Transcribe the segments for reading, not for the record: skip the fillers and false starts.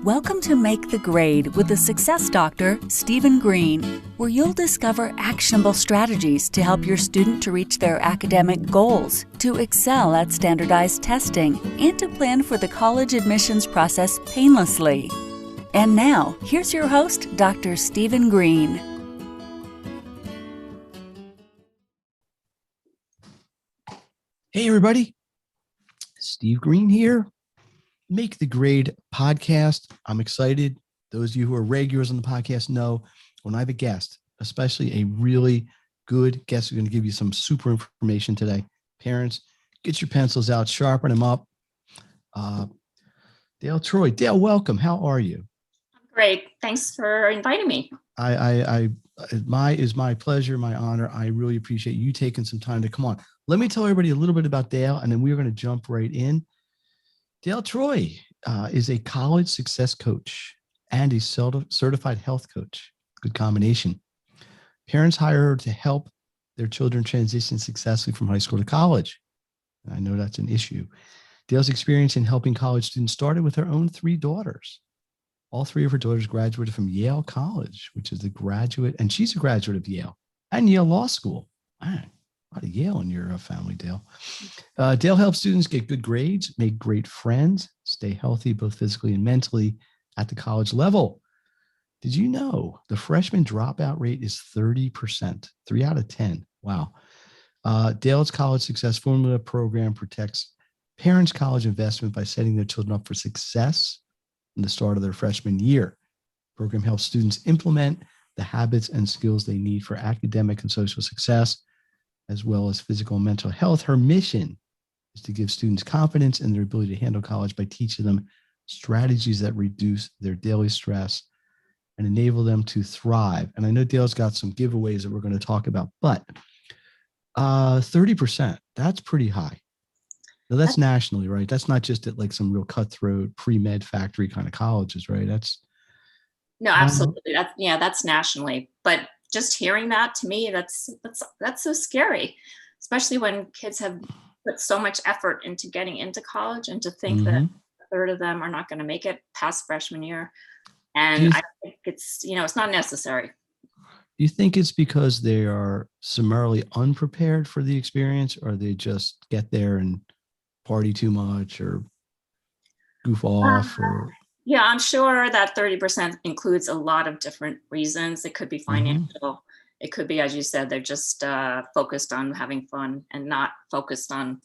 Welcome to Make the Grade with the Success Doctor, Stephen Green, where you'll discover actionable strategies to help your student to reach their academic goals, to excel at standardized testing, and to plan for the college admissions process painlessly. And now, here's your host, Dr. Stephen Green. Hey, everybody. Steve Green here. Make the Grade podcast. I'm excited. Those of you who are regulars on the podcast know when I have a guest, especially a really good guest who's going to give you some super information today. Parents, get your pencils out, sharpen them up. Dale Troy. Dale, welcome. How are you? Great. Thanks for inviting me. It's my pleasure, my honor. I really appreciate you taking some time to come on. Let me tell everybody a little bit about Dale, and then we're going to jump right in. Dale Troy is a college success coach and a certified health coach. Good combination. Parents hire her to help their children transition successfully from high school to college. I know that's an issue. Dale's experience in helping college students started with her own 3 daughters. All 3 of her daughters graduated from Yale College, which is and she's a graduate of Yale and Yale Law School. Man, a lot of Yale in your family, Dale. Dale helps students get good grades, make great friends, stay healthy, both physically and mentally at the college level. Did you know the freshman dropout rate is 30%, 3 out of 10? Wow. Dale's College Success Formula program protects parents' college investment by setting their children up for success in the start of their freshman year. The program helps students implement the habits and skills they need for academic and social success, as well as physical and mental health. Her mission is to give students confidence in their ability to handle college by teaching them strategies that reduce their daily stress and enable them to thrive. And I know Dale's got some giveaways that we're going to talk about, but 30%, that's pretty high. Now, that's nationally, right? That's not just at like some real cutthroat pre-med factory kind of colleges, right? No, absolutely. That's nationally. But just hearing that, to me, that's so scary, especially when kids have put so much effort into getting into college, and to think that a third of them are not going to make it past freshman year. And I think it's not necessary. Do you think it's because they are summarily unprepared for the experience, or they just get there and party too much or goof off? Yeah, I'm sure that 30% includes a lot of different reasons. It could be financial. It could be, as you said, they're just focused on having fun and not focused on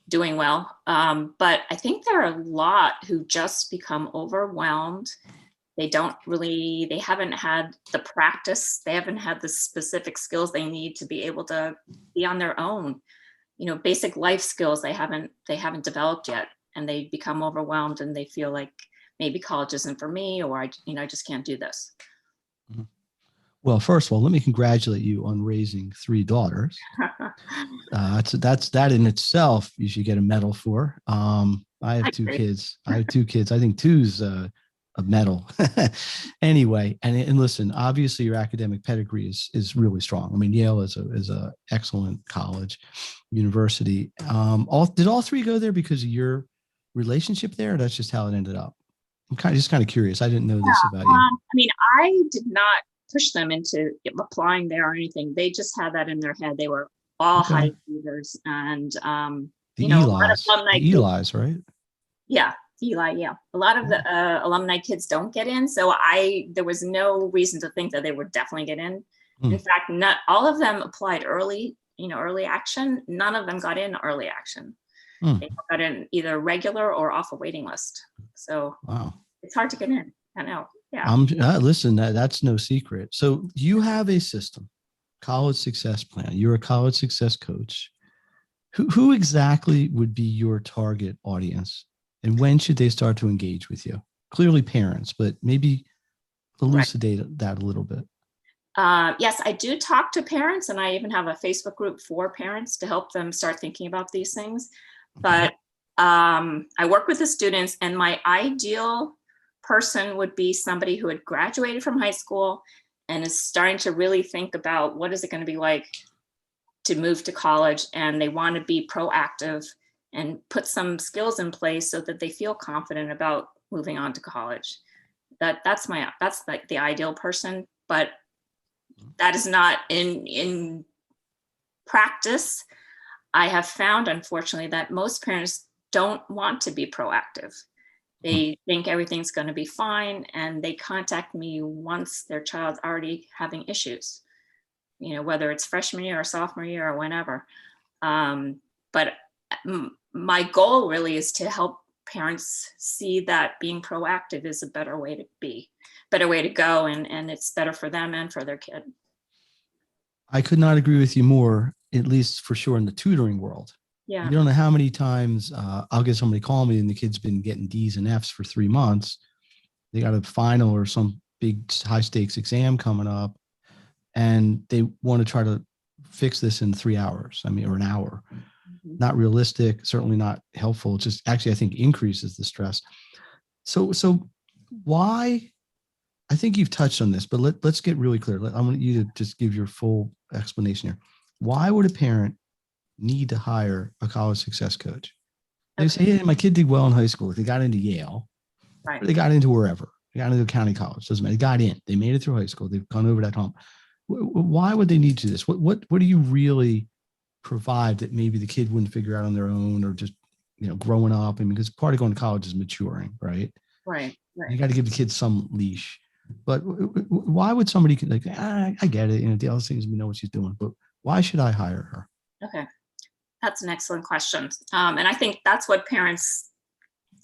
doing well. But I think there are a lot who just become overwhelmed. They haven't had the practice. They haven't had the specific skills they need to be able to be on their own. Basic life skills they haven't developed yet. And they become overwhelmed, and they feel like maybe college isn't for me, or I just can't do this. Well, first of all, let me congratulate you on raising 3 daughters. That in itself, you should get a medal for. I have 2 kids. I think 2's a medal. Anyway, and listen, obviously your academic pedigree is really strong. I mean, Yale is a excellent college, university. Did all 3 go there because of your relationship there? Or that's just how it ended up. I'm kind of curious. I didn't know this about you. I did not push them into applying there or anything. They just had that in their head. They were all high achievers, and the Eli's, right? Yeah, Eli. Yeah, a lot of the alumni kids don't get in, so there was no reason to think that they would definitely get in. In fact, not all of them applied early. Early action. None of them got in early action. They got in either regular or off a waiting list. So It's hard to get in. I know. Yeah. Listen, that's no secret. So you have a system, college success plan. You're a college success coach. Who exactly would be your target audience, and when should they start to engage with you? Clearly parents, but maybe elucidate that a little bit. Yes, I do talk to parents, and I even have a Facebook group for parents to help them start thinking about these things. But I work with the students, and my ideal person would be somebody who had graduated from high school and is starting to really think about what is it going to be like to move to college, and they want to be proactive and put some skills in place so that they feel confident about moving on to college. That's like the ideal person, but that is not in practice. I have found, unfortunately, that most parents don't want to be proactive. They think everything's going to be fine, and they contact me once their child's already having issues, whether it's freshman year or sophomore year or whenever. But my goal really is to help parents see that being proactive is a better way to go, and it's better for them and for their kid. I could not agree with you more, at least for sure in the tutoring world. Yeah. You don't know how many times I'll get somebody call me and the kid's been getting D's and F's for 3 months. They got a final or some big high stakes exam coming up, and they want to try to fix this in 3 hours. Or an hour. Mm-hmm. Not realistic, certainly not helpful. It just actually, I think, increases the stress. So why? I think you've touched on this, but let's get really clear. I want you to just give your full explanation here. Why would a parent need to hire a college success coach? They say, hey, my kid did well in high school. They got into Yale, right? Or they got into wherever. They got into a county college. Doesn't matter. They got in. They made it through high school. They've gone over that hump. Why would they need to do this? What do you really provide that maybe the kid wouldn't figure out on their own, or just growing up? Because part of going to college is maturing, right? Right. You got to give the kids some leash. But why would somebody I get it? Dale seems to know what she's doing, but why should I hire her? Okay. That's an excellent question. And I think that's what parents,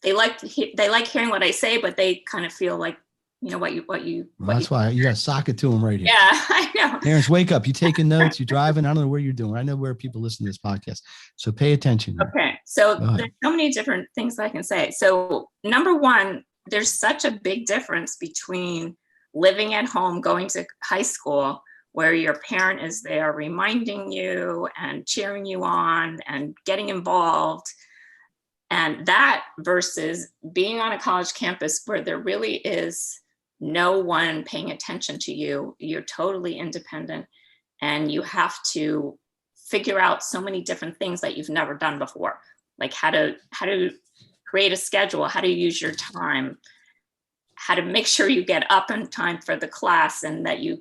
they like hearing what I say, but they kind of feel like, that's why you got to sock it to them right here. Yeah, I know. Parents, wake up. You taking notes, you're driving. I don't know where you're doing. I know where people listen to this podcast. So pay attention here. Okay. So there's so many different things I can say. So number one, there's such a big difference between living at home, going to high school, where your parent is there reminding you and cheering you on and getting involved, and that versus being on a college campus where there really is no one paying attention to you. You're totally independent, and you have to figure out so many different things that you've never done before, like how to create a schedule, how to use your time, how to make sure you get up in time for the class, and that you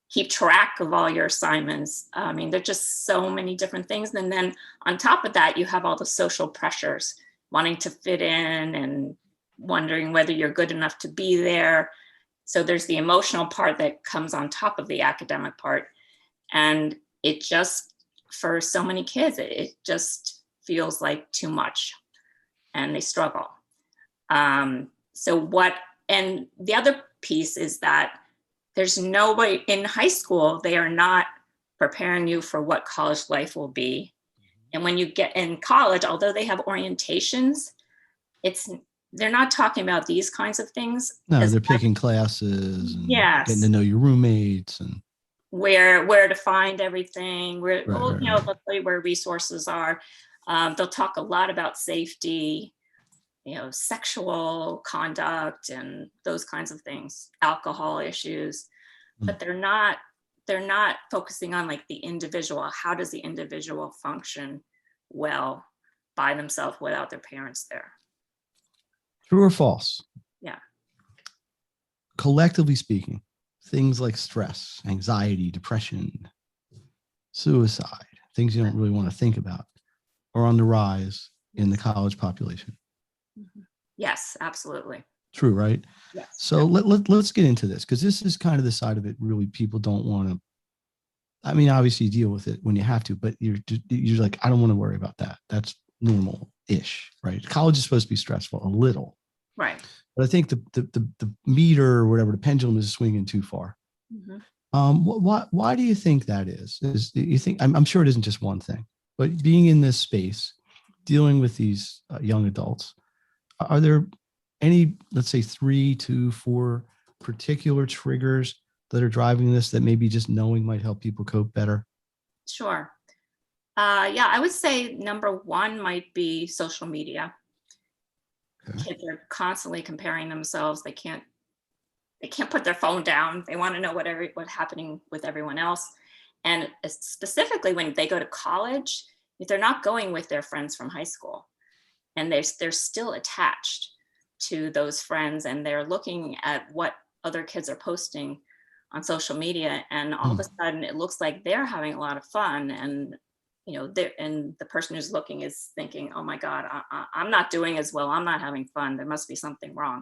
keep track of all your assignments. There's just so many different things. And then on top of that, you have all the social pressures, wanting to fit in and wondering whether you're good enough to be there. So there's the emotional part that comes on top of the academic part. And it just, for so many kids, it just feels like too much, and they struggle. And the other piece is that there's no way in high school, they are not preparing you for what college life will be. And when you get in college, although they have orientations, they're not talking about these kinds of things. No, they're picking classes and getting to know your roommates and where to find everything, they'll tell you where resources are. They'll talk a lot about safety, sexual conduct and those kinds of things, alcohol issues, but they're not focusing on like the individual. How does the individual function well by themselves without their parents there? True or false? Yeah. Collectively speaking, things like stress, anxiety, depression, suicide, things you don't really want to think about, are on the rise in the college population. Yes, absolutely. True, right? Yes. So let's get into this, because this is kind of the side of it really people don't want to. Obviously you deal with it when you have to, but you're like, I don't want to worry about that. That's normal-ish, right? College is supposed to be stressful, a little. Right. But I think the meter or whatever, the pendulum is swinging too far. Why do you think that is? You think, I'm sure it isn't just one thing, but being in this space, dealing with these young adults, are there any, let's say 3 to 4 particular triggers that are driving this that maybe just knowing might help people cope better? Sure. I would say number one might be social media. Okay. Kids are constantly comparing themselves. They can't put their phone down. They want to know what's happening with everyone else. And specifically when they go to college, they're not going with their friends from high school, and they're still attached to those friends, and they're looking at what other kids are posting on social media, and all of a sudden it looks like they're having a lot of fun, and and the person who's looking is thinking, oh my God, I'm not doing as well, I'm not having fun, there must be something wrong.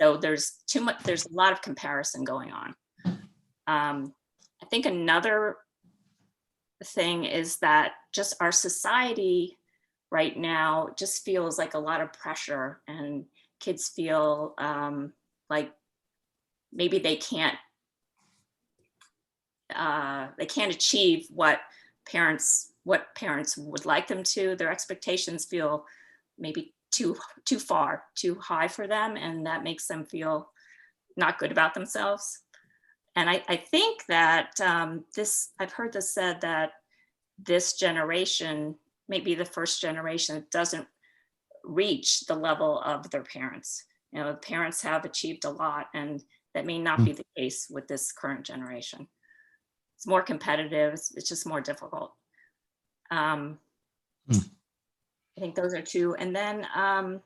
So there's a lot of comparison going on. I think another thing is that just our society right now just feels like a lot of pressure, and kids feel like maybe they can't achieve what parents would like them to. Their expectations feel maybe too high for them, and that makes them feel not good about themselves. And I think that I've heard this said that this generation may be the first generation that doesn't reach the level of their parents. Parents have achieved a lot, and that may not be the case with this current generation. It's more competitive. It's just more difficult. I think those are two. And then I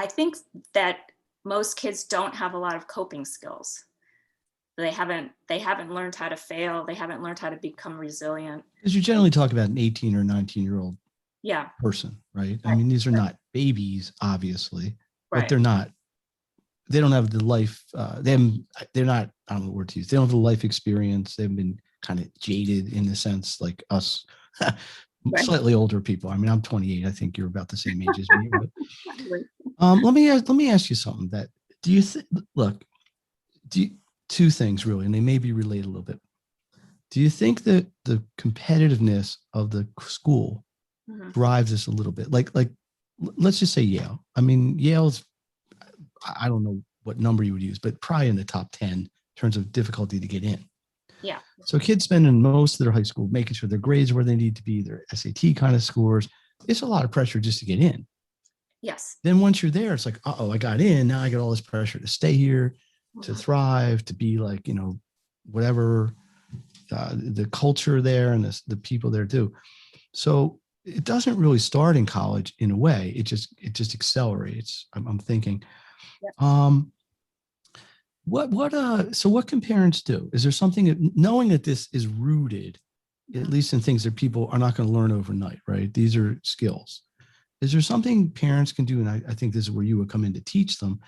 think that most kids don't have a lot of coping skills. They haven't learned how to fail. They haven't learned how to become resilient. Because you generally talk about an 18 or 19-year-old person, right? I mean, these are not babies, obviously, but they're not. They don't have the life. They're not. I don't know what word to use. They don't have the life experience. They've been kind of jaded in the sense, like us, slightly older people. I mean, I'm 28. I think you're about the same age as me. But, let me ask you something. That do you two things really, and they may be related a little bit. Do you think that the competitiveness of the school drives this a little bit? Like, let's just say Yale. I mean, Yale's, I don't know what number you would use, but probably in the top 10 in terms of difficulty to get in. Yeah. So kids spending most of their high school making sure their grades are where they need to be, their SAT kind of scores. It's a lot of pressure just to get in. Yes. Then once you're there, it's like, I got in. Now I got all this pressure to stay here, to thrive, to be like, whatever the culture there and the people there do. So it doesn't really start in college in a way. It just accelerates. I'm thinking. Yeah. So what can parents do? Is there something, knowing that this is rooted, at least in things that people are not going to learn overnight, right? These are skills. Is there something parents can do? And I think this is where you would come in to teach them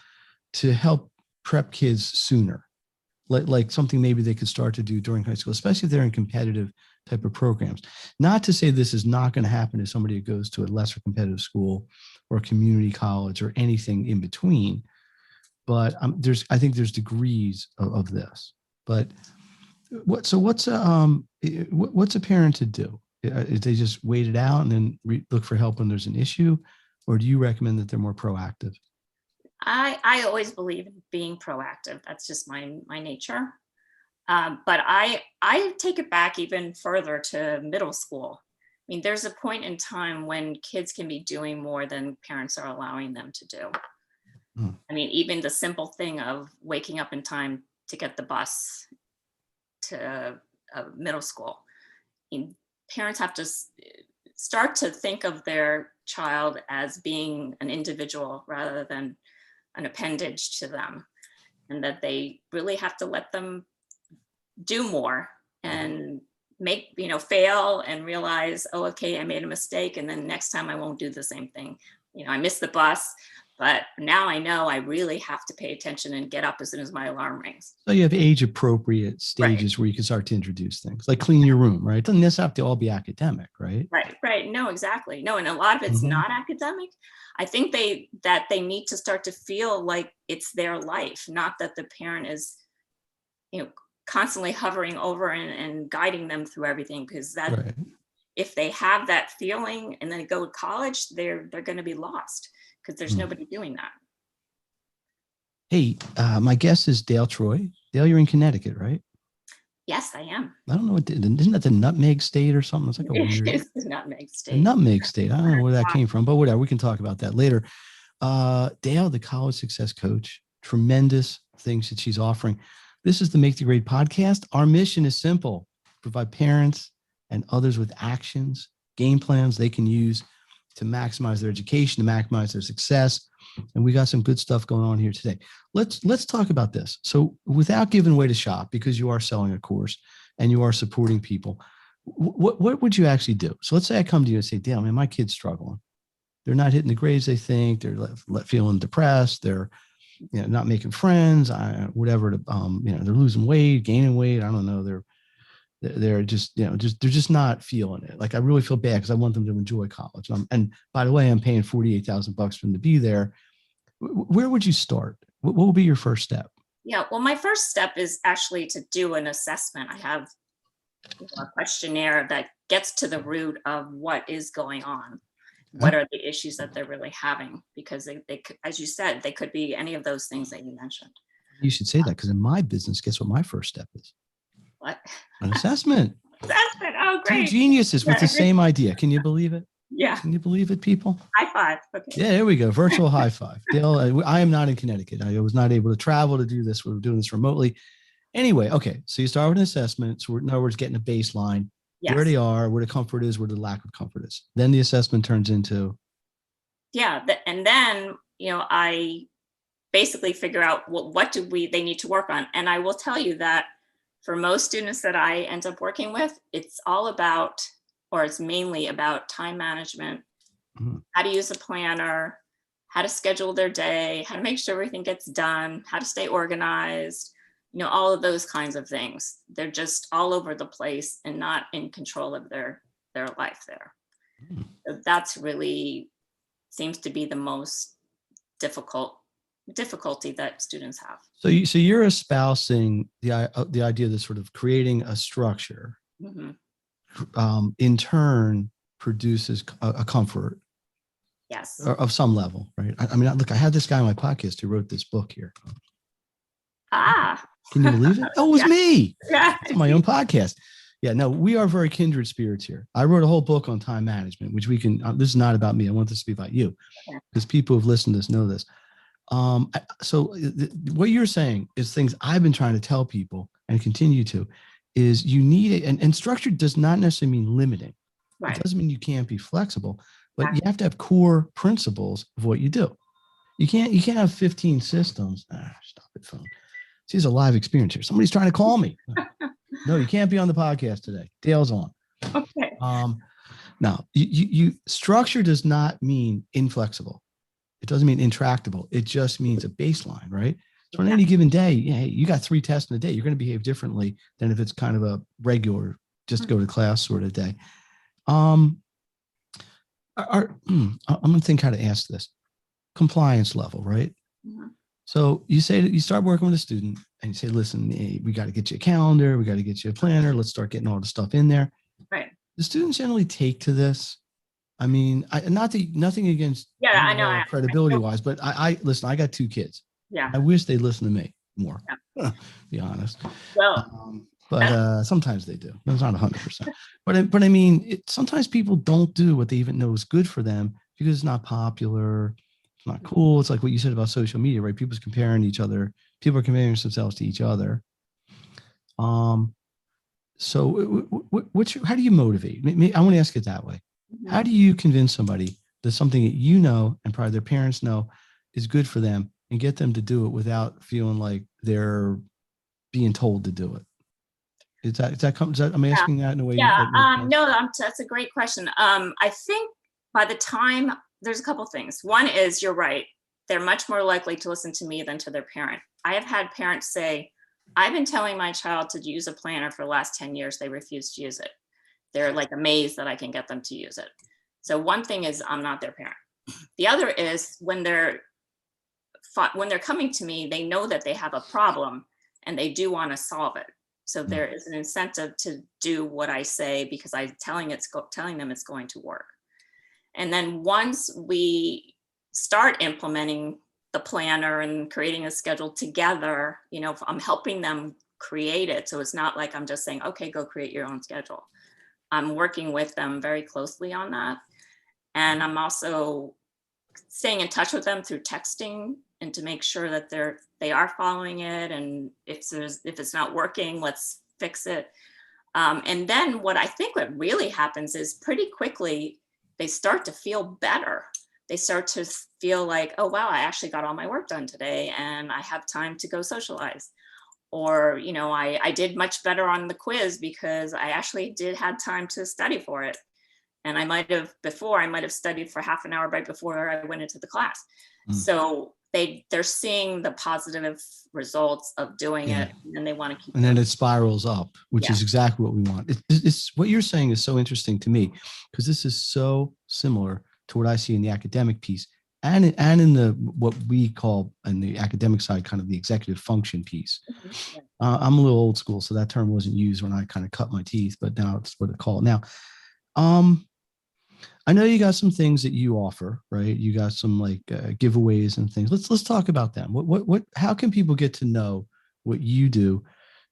to help prep kids sooner, like something maybe they could start to do during high school, especially if they're in competitive type of programs. Not to say this is not going to happen to somebody who goes to a lesser competitive school or a community college or anything in between, but I think there's degrees of this. But what's a parent to do? If they just wait it out and then look for help when there's an issue, or do you recommend that they're more proactive? I always believe in being proactive. That's just my nature. But I take it back even further to middle school. I mean, there's a point in time when kids can be doing more than parents are allowing them to do. I mean, even the simple thing of waking up in time to get the bus to middle school. I mean, parents have to start to think of their child as being an individual rather than an appendage to them, and that they really have to let them do more and make, fail and realize, oh, okay, I made a mistake. And then next time I won't do the same thing. I missed the bus, but now I know I really have to pay attention and get up as soon as my alarm rings. So you have age appropriate stages where you can start to introduce things like clean your room, right? It doesn't necessarily have to all be academic, right? Right. No, exactly. No, and a lot of it's not academic. I think they need to start to feel like it's their life, not that the parent is, constantly hovering over and guiding them through everything, because that if they have that feeling and then go to college, they're going to be lost because there's nobody doing that. Hey, my guest is Dale Troy. Dale, you're in Connecticut, right? Yes, I am. I don't know isn't that the Nutmeg State or something? It's like a weird. It's the Nutmeg State. The Nutmeg State. I don't know where that came from, but whatever. We can talk about that later. Dale, the college success coach, tremendous things that she's offering. This is the Make the Grade podcast. Our mission is simple: provide parents and others with actions, game plans they can use to maximize their education, to maximize their success. And we got some good stuff going on here today. Let's talk about this. So without giving away the shop, because you are selling a course and you are supporting people, what would you actually do? So let's say I come to you and say, Dale, man, my kid's struggling. They're not hitting the grades they think. They're feeling depressed. They're not making friends. Whatever. They're losing weight, gaining weight. I don't know. They're just they're just not feeling it. Like I really feel bad because I want them to enjoy college. And by the way, I'm paying $48,000 for them to be there. Where would you start? What will be your first step? Yeah, well, my first step is actually to do an assessment. I have a questionnaire that gets to the root of what is going on. What are the issues that they're really having? Because they as you said, they could be any of those things that you mentioned. You should say that, because in my business, guess what my first step is? What? An assessment. Assessment. Oh, great. Two geniuses with the same idea. Can you believe it? Yeah. Can you believe it, people? High five. Okay. Yeah, there we go. Virtual high five. Dale, I am not in Connecticut. I was not able to travel to do this. We're doing this remotely. Anyway, okay. So you start with an assessment. So in other words, getting a baseline. Yes. Where they are, where the comfort is, where the lack of comfort is. Then the assessment turns into. Yeah. And then, I basically figure out what they need to work on. And I will tell you that for most students that I end up working with, it's all about, or it's mainly about time management, how to use a planner, how to schedule their day, how to make sure everything gets done, how to stay organized, all of those kinds of things. They're just all over the place and not in control of their life there. So that's really seems to be the most difficulty that students have. So you're espousing the idea that sort of creating a structure, in turn produces a comfort. Yes. Of some level, right? I mean, look, I had this guy on my podcast who wrote this book here. Can you believe it? Oh, it was me. Yeah. It's my own podcast. Yeah, no, we are very kindred spirits here. I wrote a whole book on time management, which we can, this is not about me. I want this to be about you, because people who've listened to this know this. So what you're saying is things I've been trying to tell people and continue to is you need it. And structure does not necessarily mean limiting. Right. It doesn't mean you can't be flexible, but you have to have core principles of what you do. You can't have 15 systems. Stop it, phone. See, it's a live experience here. Somebody's trying to call me. No, you can't be on the podcast today. Dale's on. Okay. Now, you structure does not mean inflexible. It doesn't mean intractable. It just means a baseline, right? So on any given day, you got 3 tests in a day. You're going to behave differently than if it's kind of a regular, just go to class sort of day. I'm going to think how to ask this. Compliance level, right? Mm-hmm. So you say that you start working with a student and you say, listen, we got to get you a calendar. We got to get you a planner. Let's start getting all the stuff in there. Right. The students generally take to this. I mean, nothing against I know credibility wise, but I listen, I got 2 kids. Yeah. I wish they'd listen to me more, be honest. Well, but sometimes they do. It's not 100%. But I mean, sometimes people don't do what they even know is good for them because it's not popular. It's not cool. It's like what you said about social media, right? People's comparing each other. People are comparing themselves to each other. So how do you motivate? I want to ask it that way. Mm-hmm. How do you convince somebody that something that you know and probably their parents know is good for them and get them to do it without feeling like they're being told to do it? I'm asking that in a way. No, that's a great question. I think by the time there's a couple things. One is you're right. They're much more likely to listen to me than to their parent. I have had parents say, I've been telling my child to use a planner for the last 10 years. They refuse to use it. They're like amazed that I can get them to use it. So one thing is I'm not their parent. The other is when they're coming to me, they know that they have a problem and they do want to solve it. So there is an incentive to do what I say because I'm telling them it's going to work. And then once we start implementing the planner and creating a schedule together, I'm helping them create it. So it's not like I'm just saying, okay, go create your own schedule. I'm working with them very closely on that. And I'm also staying in touch with them through texting and to make sure that they are following it. And if it's not working, let's fix it. And then what I think what really happens is pretty quickly they start to feel better. They start to feel like, oh, wow, I actually got all my work done today and I have time to go socialize. Or, I did much better on the quiz because I actually had time to study for it. And I might have studied for half an hour right before I went into the class. So they're seeing the positive results of doing it, and they want to keep. And then it spirals up, which is exactly what we want. It's what you're saying is so interesting to me, because this is so similar to what I see in the academic piece, and in the what we call in the academic side, kind of the executive function piece. I'm a little old school, so that term wasn't used when I kind of cut my teeth, but now it's what they call it now. I know you got some things that you offer, right? You got some like giveaways and things. Let's talk about them. How can people get to know what you do,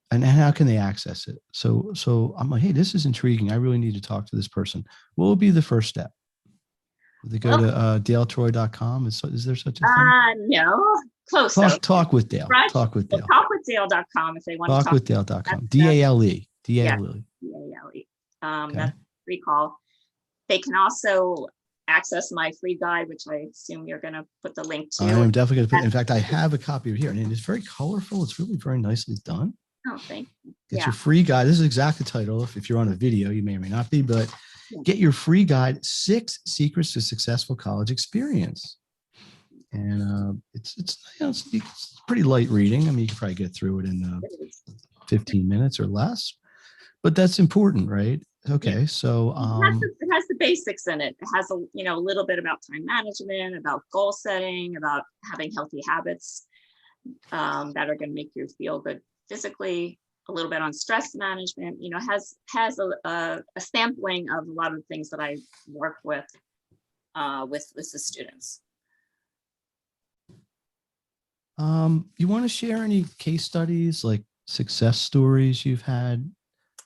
and how can they access it? So I'm like, hey, this is intriguing. I really need to talk to this person. What would be the first step? They go to daletroy.com. Is there such a thing? No, close. Talk with Dale. Right? Talk with Dale. Talkwithdale.com if they want to talk. Talkwithdale.com. DALE. DALE. DALE. That's a free call. They can also access my free guide, which I assume you're going to put the link to. I am definitely going to put. In fact, I have a copy of it here, and it's very colorful. It's really very nicely done. Oh, thank you. Get your free guide. This is exactly the title. If you're on a video, you may or may not be, but get your free guide, 6 Secrets to Successful College Experience. And it's pretty light reading. I mean, you can probably get through it in 15 minutes or less, but that's important, right? Okay, so it has the basics in it. It has a little bit about time management, about goal setting, about having healthy habits that are going to make you feel good physically. A little bit on stress management. Has a sampling of a lot of the things that I work with the students. You want to share any case studies, like success stories you've had?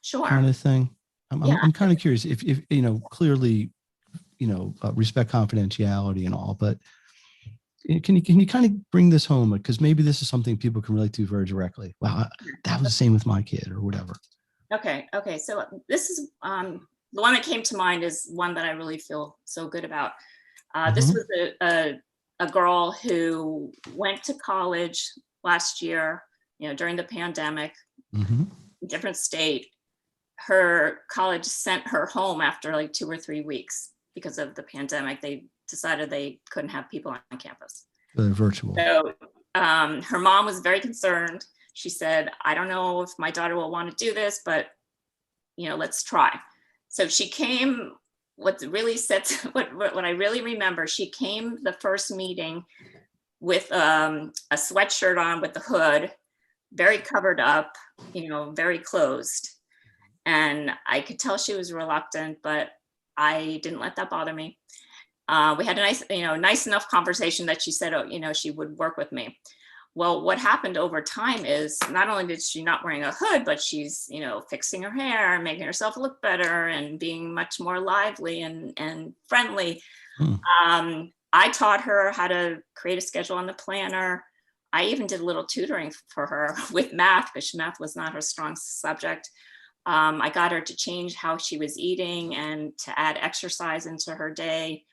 Sure. Kind of thing. I'm kind of curious if clearly, respect confidentiality and all, but can you kind of bring this home? Because maybe this is something people can relate to very directly. Wow, that was the same with my kid or whatever. Okay. So this is the one that came to mind is one that I really feel so good about. This was a girl who went to college last year, during the pandemic, different state. Her college sent her home after like 2 or 3 weeks because of the pandemic. They decided they couldn't have people on campus. Virtual. So her mom was very concerned. She said, I don't know if my daughter will want to do this, but let's try. So she came, what I really remember, she came the first meeting with a sweatshirt on with the hood, very covered up, very closed. And I could tell she was reluctant, but I didn't let that bother me. We had a nice enough conversation that she said, she would work with me. Well, what happened over time is not only did she not wearing a hood, but she's, fixing her hair and making herself look better and being much more lively and friendly. I taught her how to create a schedule on the planner. I even did a little tutoring for her with math, because math was not her strong subject. I got her to change how she was eating and to add exercise into her day.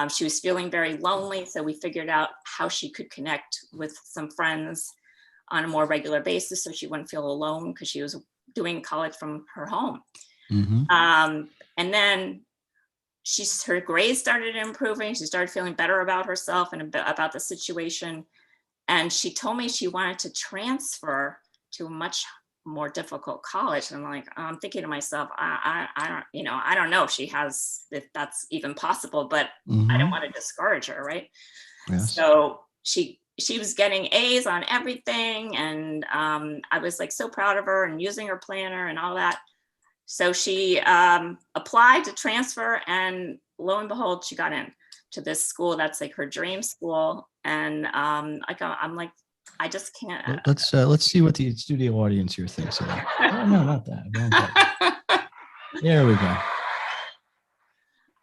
She was feeling very lonely, so we figured out how she could connect with some friends on a more regular basis so she wouldn't feel alone, because she was doing college from her home. And then her grades started improving. She started feeling better about herself and about the situation. And she told me she wanted to transfer to a much more difficult college. And I'm thinking to myself, I don't know if that's even possible, but I don't want to discourage her, right? Yes. So she was getting A's on everything, and I was like so proud of her and using her planner and all that. So she applied to transfer, and lo and behold, she got in to this school that's like her dream school. And I'm like, I just can't. Let's see what the studio audience here thinks of that. Oh, no, not that. There we go.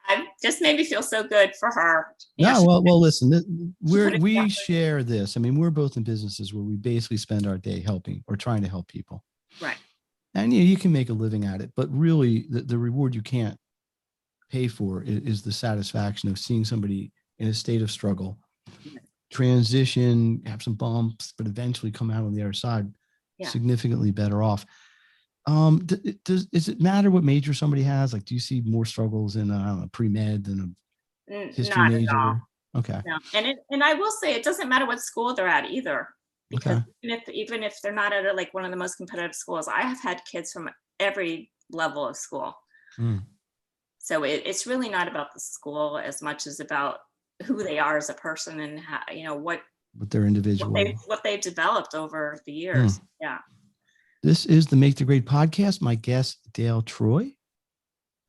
I just made me feel so good for her. Well, listen, we share this. I mean, we're both in businesses where we basically spend our day helping or trying to help people. Right. And you can make a living at it, but really the reward you can't pay for is the satisfaction of seeing somebody in a state of struggle, transition, have some bumps, but eventually come out on the other side significantly better off. Does it matter what major somebody has? Like, do you see more struggles in a pre-med than a history Not at major? all. Okay. No. And I will say it doesn't matter what school they're at either, because even if they're not at like one of the most competitive schools, I have had kids from every level of school. So it's really not about the school as much as about who they are as a person and how, what their individual, what they've developed over the years. Yeah. This is the Make the Grade podcast. My guest, Dale Troy,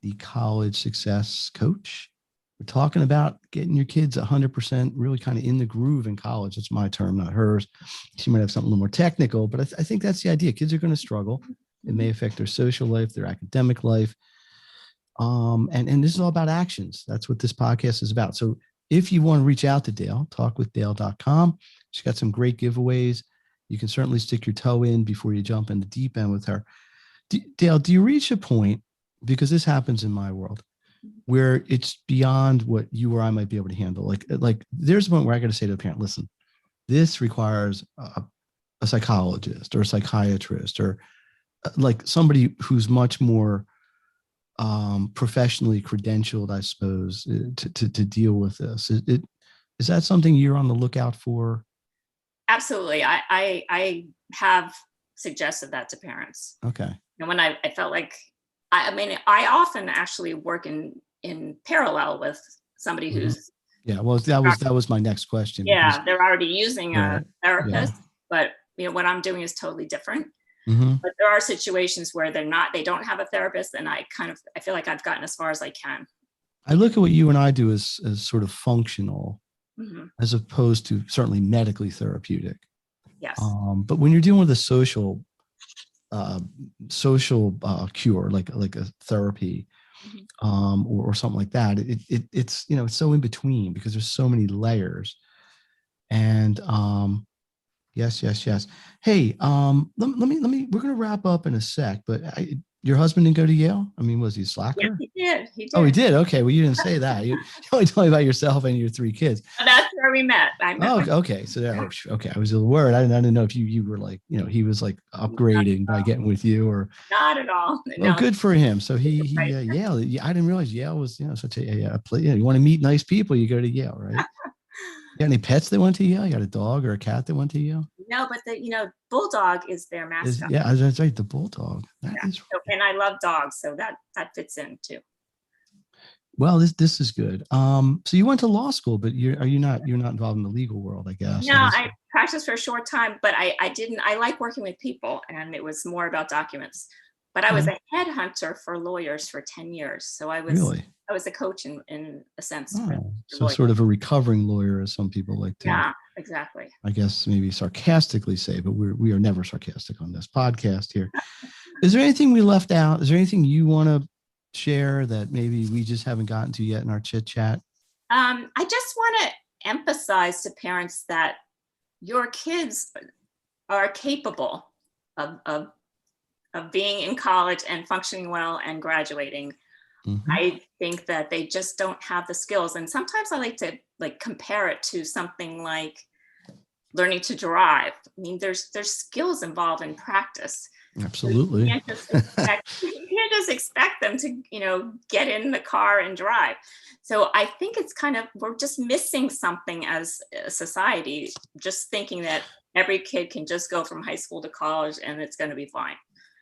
the college success coach. We're talking about getting your kids 100% really kind of in the groove in college. That's my term, not hers. She might have something a little more technical, but I think that's the idea. Kids are going to struggle. It may affect their social life, their academic life. And this is all about actions. That's what this podcast is about. So if you want to reach out to Dale, talkwithdale.com. She's got some great giveaways. You can certainly stick your toe in before you jump in the deep end with her. Dale, do you reach a point, because this happens in my world, where it's beyond what you or I might be able to handle? Like there's a point where I got to say to a parent, listen, this requires a psychologist or a psychiatrist or like somebody who's much more professionally credentialed, I suppose, to deal with this. Is that something you're on the lookout for? Absolutely. I have suggested that to parents. Okay. And when I felt like, I often actually work in parallel with somebody who's. Yeah. Well, that was my next question. Yeah. They're already using a therapist, but what I'm doing is totally different. But there are situations where they don't have a therapist, and I feel like I've gotten as far as I can. I look at what you and I do as sort of functional, as opposed to certainly medically therapeutic. Yes. But when you're dealing with a social cure, like a therapy, or something like that, it's it's so in between because there's so many layers. And yes. Hey, let me. We're gonna wrap up in a sec, but your husband didn't go to Yale? I mean, was he a slacker? Yeah, he did. Oh, he did. Okay. Well, you didn't say that. You only told me about yourself and your 3 kids. That's where we met. Okay. So okay. I was a little worried. I didn't know if you were like, he was like upgrading by getting with you, or not at all. Well, good for him. So he Yale. I didn't realize Yale was such a place. You want to meet nice people, you go to Yale, right? You got any pets that went to Yale? You got a dog or a cat that went to Yale? No, but the bulldog is their mascot. That's right, the bulldog. That is right. And I love dogs, so that fits in too. Well, this is good. So you went to law school, but you're not involved in the legal world, I guess. No, I practiced for a short time, but I like working with people, and it was more about documents. But I was a headhunter for lawyers for 10 years, so I was a coach in a sense. So sort of a recovering lawyer, as some people like to. Yeah, exactly. I guess maybe sarcastically say, but we are never sarcastic on this podcast here. Is there anything we left out? Is there anything you want to share that maybe we just haven't gotten to yet in our chit chat? I just want to emphasize to parents that your kids are capable of being in college and functioning well and graduating. I think that they just don't have the skills. And sometimes I like to compare it to something like learning to drive. I mean, there's skills involved in practice. Absolutely. You can't just expect them to, get in the car and drive. So I think it's we're just missing something as a society, just thinking that every kid can just go from high school to college and it's going to be fine.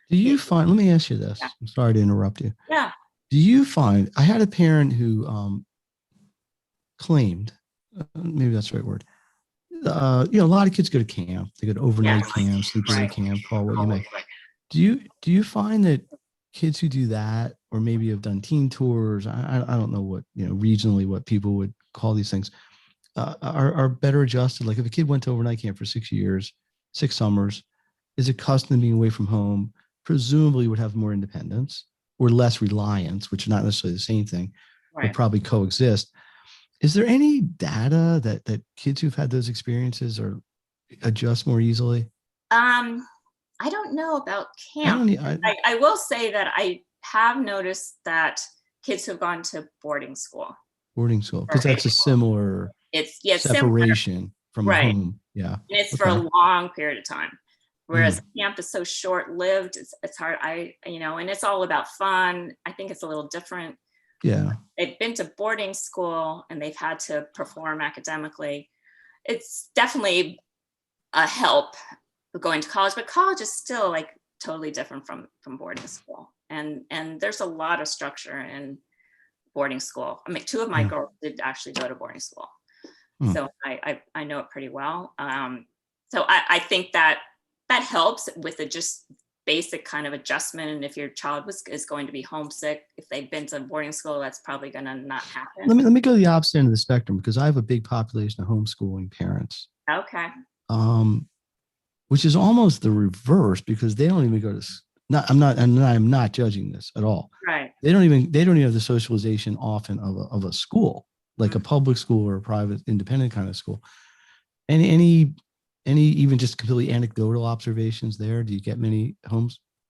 Do you find, let me ask you this. I'm sorry to interrupt you. Yeah. Do you find, I had a parent who claimed, maybe that's the right word. A lot of kids go to camp. They go to overnight camp, sleepaway camp, call what you may. Do you find that kids who do that, or maybe have done teen tours, I don't know what, regionally what people would call these things, are better adjusted? Like if a kid went to overnight camp for 6 years, 6 summers, is accustomed to being away from home, presumably would have more independence or less reliance, which are not necessarily the same thing, but probably coexist. Is there any data that kids who've had those experiences or adjust more easily? I don't know about I camp. don't. I will say that I have noticed that kids who've gone to boarding school Boarding school, or because that's a similar it's similar, separation from a right? home. Yeah. And it's for Okay. a long period of time. Mm. Whereas camp is so short-lived, it's hard. And it's all about fun. I think it's a little different. Yeah. They've been to boarding school and they've had to perform academically. It's definitely a help going to college, but college is still like totally different from boarding school. And there's a lot of structure in boarding school. I mean, two of my girls did actually go to boarding school. Mm. So I know it pretty well. So I think that helps with the just basic kind of adjustment. And if your child is going to be homesick, if they've been to boarding school, that's probably going to not happen. Let me go to the opposite end of the spectrum, because I have a big population of homeschooling parents. Okay. Which is almost the reverse, because they don't even go to. I'm not judging this at all. Right. They don't even have the socialization often of a school, like a public school or a private independent kind of school. Any even just completely anecdotal observations there? Do you get many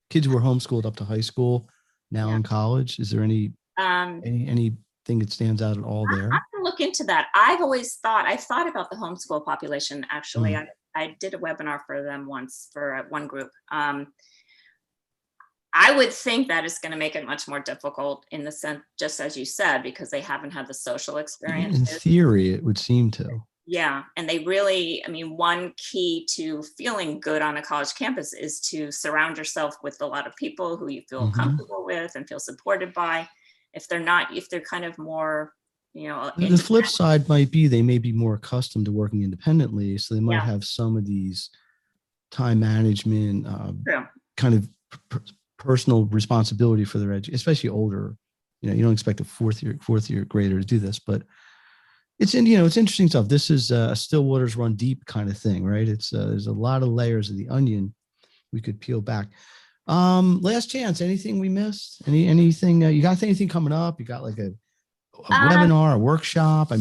kids who are homeschooled up to high school now in college? Is there anything that stands out at all there? I can look into that. I've thought about the homeschool population. Actually, I did a webinar for them once for one group. I would think that it's going to make it much more difficult in the sense, just as you said, because they haven't had the social experience. In theory, it would seem to. Yeah. And they really, one key to feeling good on a college campus is to surround yourself with a lot of people who you feel comfortable with and feel supported by. If they're kind of more, the flip side might be they may be more accustomed to working independently. So they might have some of these time management, kind of personal responsibility for their education, especially older. You don't expect a fourth year grader to do this, but it's interesting stuff. This is a still waters run deep kind of thing, right? It's there's a lot of layers of the onion we could peel back. Last chance. Anything we missed? Anything you got? Anything coming up? You got like a webinar, a workshop?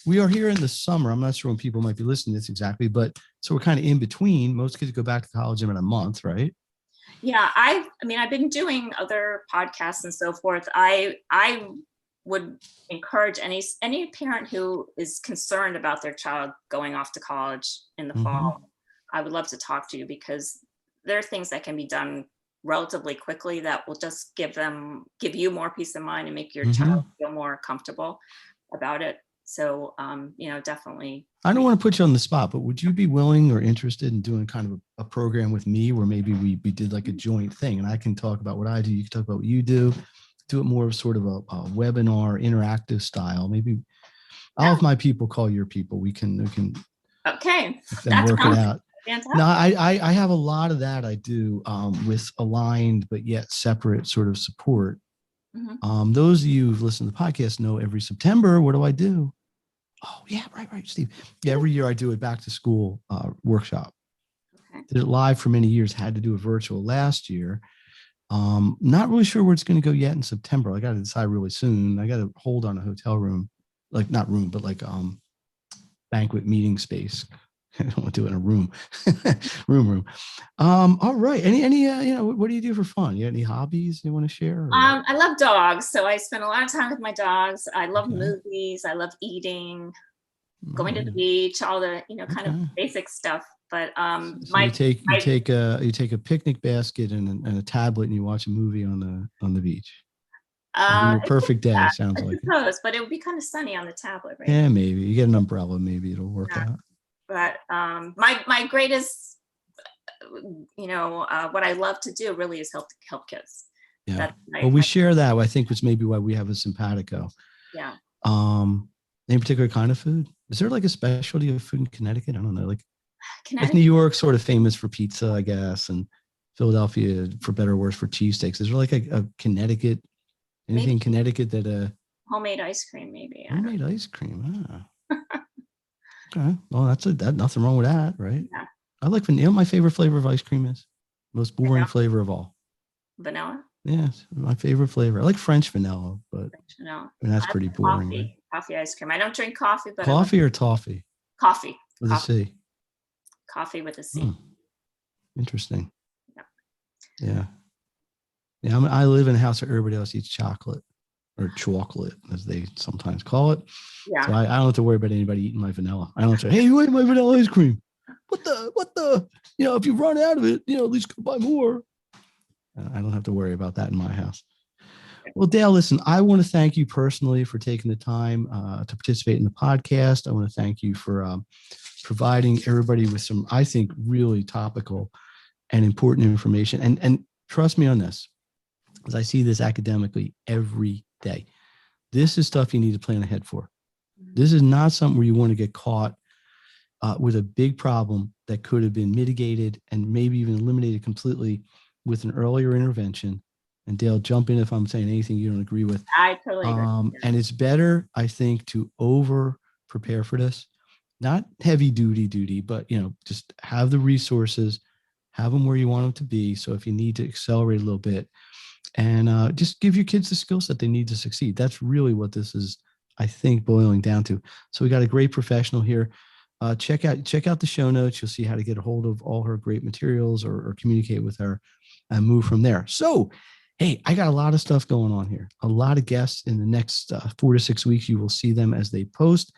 We are here in the summer. I'm not sure when people might be listening to this exactly, but so we're kind of in between. Most kids go back to college in a month, right? Yeah, I've been doing other podcasts and so forth. I would encourage any parent who is concerned about their child going off to college in the fall. I would love to talk to you, because there are things that can be done relatively quickly that will just give you more peace of mind and make your child feel more comfortable about it. So, definitely. I don't want to put you on the spot, but would you be willing or interested in doing kind of a program with me where maybe we did like a joint thing, and I can talk about what I do, you can talk about what you do it more of sort of a webinar interactive style. Maybe I'll have my people call your people. We can okay. Then work it out. Fantastic. No, I have a lot of that I do with aligned but yet separate sort of support. Those of you who've listened to the podcast know every September, what do I do? Oh yeah, right, Steve. Yeah, every year I do a back to school workshop. Okay. Did it live for many years, had to do it virtual last year. Not really sure where it's going to go yet in September. I got to decide really soon. I got to hold on a hotel room, like not room, but like banquet meeting space. I don't want to do it in a room, room. All right. Any what do you do for fun? You got any hobbies you want to share? I love dogs, so I spend a lot of time with my dogs. I love movies. I love eating, going to the beach, all the kind of basic stuff. But so you take a picnic basket and a tablet and you watch a movie on the beach. Your perfect day, sounds like. I suppose, but it would be kind of sunny on the tablet, right? Yeah, maybe you get an umbrella, maybe it'll work out. But my greatest, what I love to do really is help kids. Yeah. We share that. I think it's maybe why we have a simpatico. Yeah. Any particular kind of food? Is there like a specialty of food in Connecticut? I don't know. Like New York, sort of famous for pizza, I guess, and Philadelphia, for better or worse, for cheesesteaks. Is there like a Connecticut? Anything maybe. Connecticut that homemade ice cream, maybe. Homemade ice cream. Okay. Well, that's nothing wrong with that, right? Yeah. I like vanilla. My favorite flavor of ice cream is most boring flavor of all. Vanilla? Yes, my favorite flavor. I like French vanilla, but that's pretty boring. Coffee ice cream. I don't drink coffee, but coffee or toffee? Coffee. With a C. Coffee with a C. Interesting. Yeah. Yeah. I live in a house where everybody else eats chocolate, or chocolate, as they sometimes call it. Yeah. So I don't have to worry about anybody eating my vanilla. I don't say, hey, you ate my vanilla ice cream. What the, if you run out of it, at least go buy more. I don't have to worry about that in my house. Well, Dale, listen, I want to thank you personally for taking the time to participate in the podcast. I want to thank you for providing everybody with some, I think, really topical and important information. And trust me on this, because I see this academically every day. This is stuff you need to plan ahead for. This is not something where you want to get caught with a big problem that could have been mitigated and maybe even eliminated completely with an earlier intervention. And Dale, jump in if I'm saying anything you don't agree with. I totally agree. And it's better, I think, to over prepare for this. Not heavy duty, but, just have the resources, have them where you want them to be. So if you need to accelerate a little bit, and just give your kids the skill set they need to succeed. That's really what this is, I think, boiling down to. So we got a great professional here. Check out the show notes. You'll see how to get a hold of all her great materials or communicate with her and move from there. So, hey, I got a lot of stuff going on here. A lot of guests in the next 4 to 6 weeks. You will see them as they post.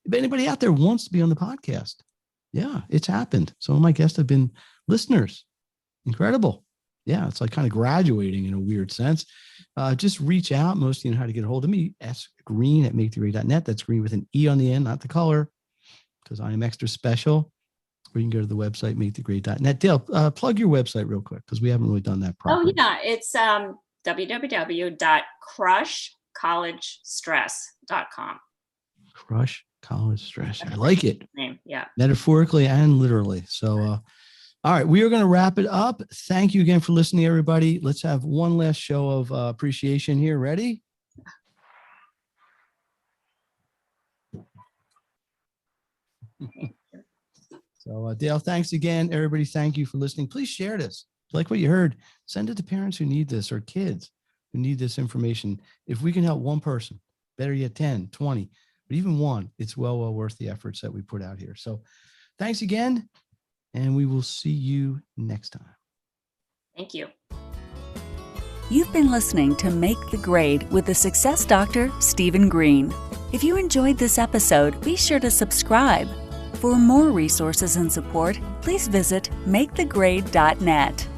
If anybody out there wants to be on the podcast, yeah, it's happened. Some of my guests have been listeners. Incredible. Yeah, it's like kind of graduating in a weird sense. Just reach out. Most of you know how to get a hold of me. sgreen@makethegrade.net. That's green with an E on the end, not the color, because I am extra special. Or you can go to the website, makethegrade.net. Dale, plug your website real quick, because we haven't really done that properly. Oh, yeah. It's www.crushcollegestress.com. Crush College Stress. I like it. Name. Yeah. Metaphorically and literally. So, all right, we are going to wrap it up. Thank you again for listening, everybody. Let's have one last show of appreciation here. Ready? So, Dale, thanks again. Everybody, thank you for listening. Please share this. If you like what you heard, send it to parents who need this or kids who need this information. If we can help one person, better yet 10, 20, but even one, it's well worth the efforts that we put out here. So thanks again, and we will see you next time. Thank you. You've been listening to Make the Grade with the Success Doctor, Stephen Green. If you enjoyed this episode, be sure to subscribe. For more resources and support, please visit makethegrade.net.